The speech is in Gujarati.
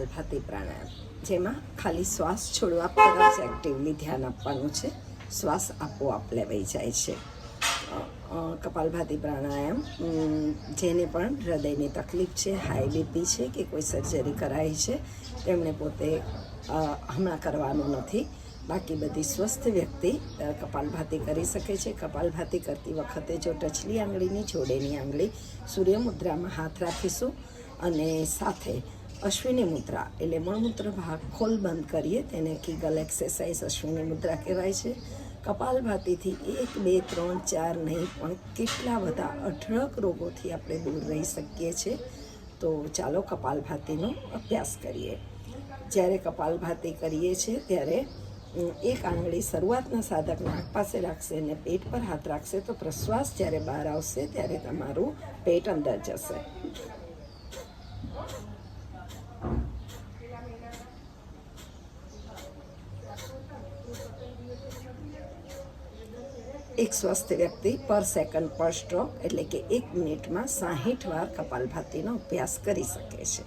કપાલભાતિ પ્રાણાયામ, જેમાં ખાલી શ્વાસ છોડવા પર જ એક્ટિવલી ધ્યાન આપવાનું છે. શ્વાસ આપોઆપ લેવાઈ જાય છે. કપાલભાતિ પ્રાણાયામ જેને પણ હૃદયની તકલીફ છે, હાઈ બીપી છે કે કોઈ સર્જરી કરાઈ છે, તેમણે પોતે હમણાં કરવાનું નથી. બાકી બધી સ્વસ્થ વ્યક્તિ કપાલભાતિ કરી શકે છે. કપાલભાતિ કરતી વખતે જો ટચલી આંગળીની જોડેની આંગળી સૂર્યમુદ્રામાં હાથ રાખીશું અને સાથે અશ્વિની મુદ્રા એટલે મળમૂત્ર ભાગ ખોલ બંધ કરીએ, તેને કિગલ એક્સરસાઇઝ અશ્વિની મુદ્રા કહેવાય છે. કપાલભાતિથી 1, 2, 3, 4 નહીં પણ કેટલા બધા અઢળક રોગોથી આપણે દૂર રહી શકીએ છીએ. તો ચાલો કપાલભાતિનો અભ્યાસ કરીએ. જ્યારે કપાલભાતિ કરીએ છીએ ત્યારે એક આંગળી શરૂઆતના સાધક નાક પાસે રાખશે અને પેટ પર હાથ રાખશે, તો પ્રશ્વાસ જ્યારે બહાર આવશે ત્યારે તમારું પેટ અંદર જશે. એક સ્વસ્થ વ્યક્તિ પર સેકન્ડ પર સ્ટ્રોક એટલે કે 1 મિનિટમાં 60 વાર કપાલભાતિનો અભ્યાસ કરી શકે છે.